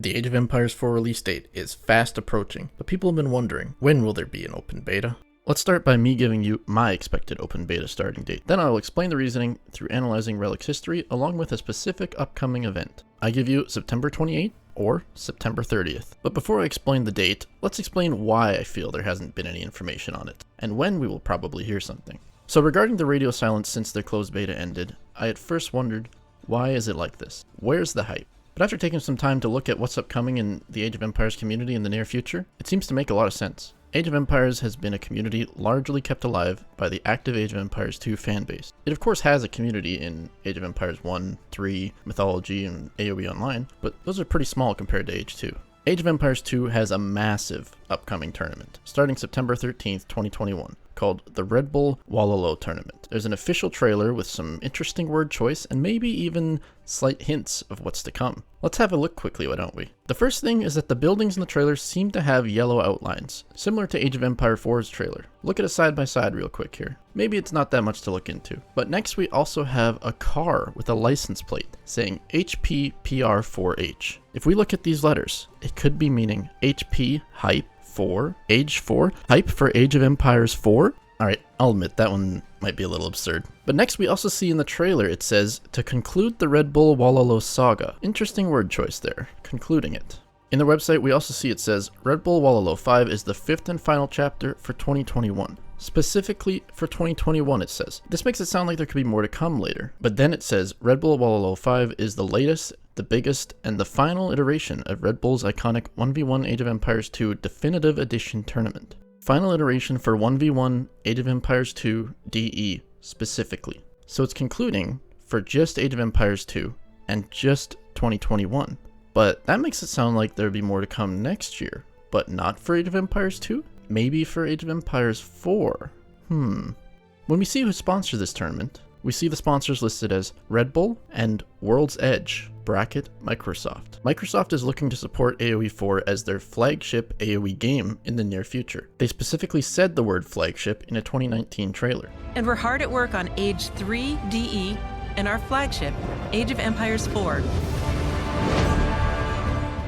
The Age of Empires 4 release date is fast approaching, but people have been wondering, when will there be an open beta? Let's start by me giving you my expected open beta starting date. Then I will explain the reasoning through analyzing Relic's history along with a specific upcoming event. I give you September 28th or September 30th. But before I explain the date, let's explain why I feel there hasn't been any information on it, and when we will probably hear something. So regarding the radio silence since their closed beta ended, I at first wondered, why is it like this? Where's the hype? But after taking some time to look at what's upcoming in the Age of Empires community in the near future, it seems to make a lot of sense. Age of Empires has been a community largely kept alive by the active Age of Empires 2 fanbase. It of course has a community in Age of Empires 1, 3, Mythology, and AoE Online, but those are pretty small compared to Age 2. Age of Empires 2 has a massive upcoming tournament, starting September 13th, 2021, called the Red Bull WOLOLO tournament. There's an official trailer with some interesting word choice and maybe even slight hints of what's to come. Let's have a look quickly, why don't we? The first thing is that the buildings in the trailer seem to have yellow outlines, similar to Age of Empire 4's trailer. Look at it side by side real quick here. Maybe it's not that much to look into. But next we also have a car with a license plate saying HPPR4H. If we look at these letters, it could be meaning HP hype 4, Age 4, hype for Age of Empires 4? Alright, I'll admit that one might be a little absurd. But next we also see in the trailer it says, to conclude the Red Bull WOLOLO saga. Interesting word choice there, concluding it. In the website we also see it says, Red Bull WOLOLO 5 is the 5th and final chapter for 2021. Specifically for 2021 it says. This makes it sound like there could be more to come later. But then it says, Red Bull WOLOLO 5 is the latest, the biggest, and the final iteration of Red Bull's iconic 1v1 Age of Empires 2 Definitive Edition tournament. Final iteration for 1v1 Age of Empires 2 DE specifically. So it's concluding for just Age of Empires 2 and just 2021. But that makes it sound like there'd be more to come next year, but not for Age of Empires 2? Maybe for Age of Empires 4? When we see who sponsors this tournament, we see the sponsors listed as Red Bull and World's Edge, bracket Microsoft. Microsoft is looking to support AoE 4 as their flagship AoE game in the near future. They specifically said the word flagship in a 2019 trailer. And we're hard at work on Age 3 DE and our flagship, Age of Empires 4.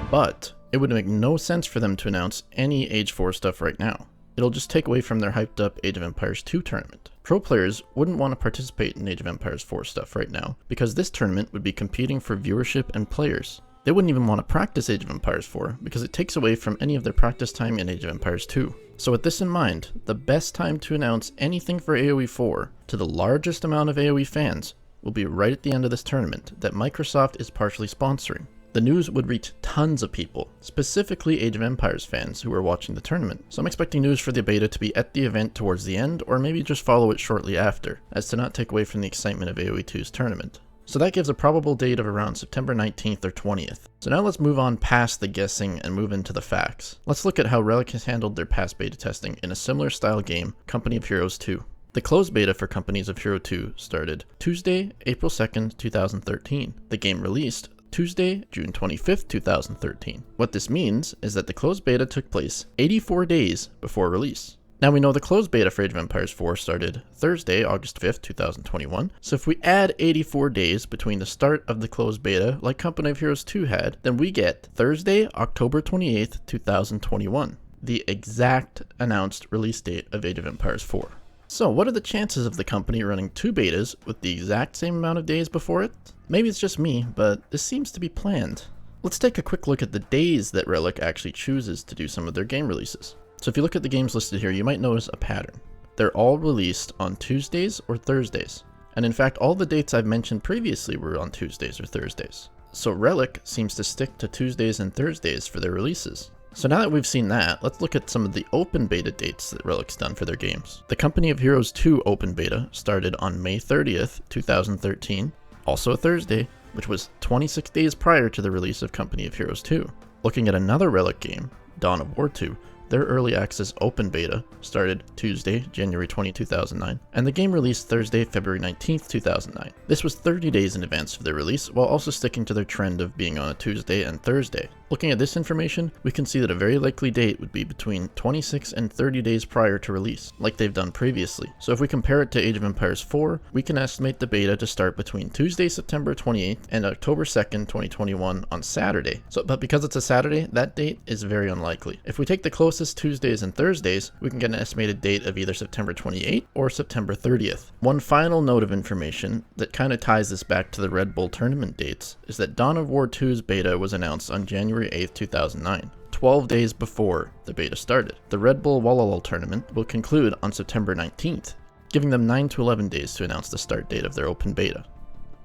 But it would make no sense for them to announce any Age 4 stuff right now. It'll just take away from their hyped up Age of Empires 2 tournament. Pro players wouldn't want to participate in Age of Empires 4 stuff right now, because this tournament would be competing for viewership and players. They wouldn't even want to practice Age of Empires 4, because it takes away from any of their practice time in Age of Empires 2. So with this in mind, the best time to announce anything for AoE 4 to the largest amount of AoE fans will be right at the end of this tournament that Microsoft is partially sponsoring. The news would reach tons of people, specifically Age of Empires fans who are watching the tournament, so I'm expecting news for the beta to be at the event towards the end, or maybe just follow it shortly after, as to not take away from the excitement of AoE 2's tournament. So that gives a probable date of around September 19th or 20th. So now let's move on past the guessing and move into the facts. Let's look at how Relic has handled their past beta testing in a similar style game, Company of Heroes 2. The closed beta for Companies of Hero 2 started Tuesday, April 2nd, 2013. The game released Tuesday, June 25th, 2013. What this means is that the closed beta took place 84 days before release. Now we know the closed beta for Age of Empires 4 started Thursday, August 5th, 2021, so if we add 84 days between the start of the closed beta like Company of Heroes 2 had, then we get Thursday, October 28th, 2021, the exact announced release date of Age of Empires 4. So what are the chances of the company running two betas with the exact same amount of days before it? Maybe it's just me, but this seems to be planned. Let's take a quick look at the days that Relic actually chooses to do some of their game releases. So if you look at the games listed here, you might notice a pattern. They're all released on Tuesdays or Thursdays. And in fact, all the dates I've mentioned previously were on Tuesdays or Thursdays. So Relic seems to stick to Tuesdays and Thursdays for their releases. So now that we've seen that, let's look at some of the open beta dates that Relic's done for their games. The Company of Heroes 2 open beta started on May 30th, 2013, also a Thursday, which was 26 days prior to the release of Company of Heroes 2. Looking at another Relic game, Dawn of War 2, their early access open beta started Tuesday, January 20, 2009, and the game released Thursday, February 19, 2009. This was 30 days in advance of their release, while also sticking to their trend of being on a Tuesday and Thursday. Looking at this information, we can see that a very likely date would be between 26 and 30 days prior to release, like they've done previously. So if we compare it to Age of Empires 4, we can estimate the beta to start between Tuesday, September 28th and October 2nd, 2021 on Saturday. But because it's a Saturday, that date is very unlikely. If we take the closest Tuesdays and Thursdays, we can get an estimated date of either September 28th or September 30th. One final note of information that kind of ties this back to the Red Bull tournament dates is that Dawn of War 2's beta was announced on January 8th, 2009. 12 days before the beta started. The Red Bull WOLOLO tournament will conclude on September 19th, giving them 9 to 11 days to announce the start date of their open beta,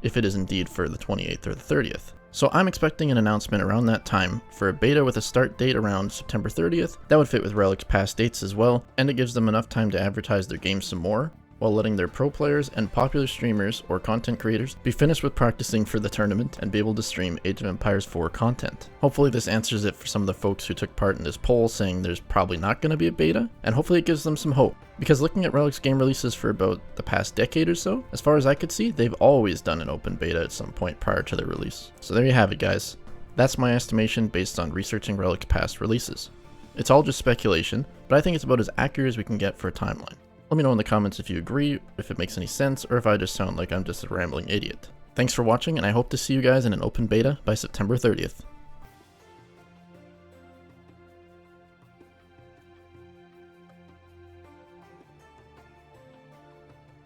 if it is indeed for the 28th or the 30th. So I'm expecting an announcement around that time for a beta with a start date around September 30th. That would fit with Relic's past dates as well, and it gives them enough time to advertise their game some more, while letting their pro players and popular streamers or content creators be finished with practicing for the tournament and be able to stream Age of Empires 4 content. Hopefully this answers it for some of the folks who took part in this poll saying there's probably not going to be a beta, and hopefully it gives them some hope. Because looking at Relic's game releases for about the past decade or so, as far as I could see, they've always done an open beta at some point prior to their release. So there you have it, guys. That's my estimation based on researching Relic's past releases. It's all just speculation, but I think it's about as accurate as we can get for a timeline. Let me know in the comments if you agree, if it makes any sense, or if I just sound like I'm just a rambling idiot. Thanks for watching, and I hope to see you guys in an open beta by September 30th.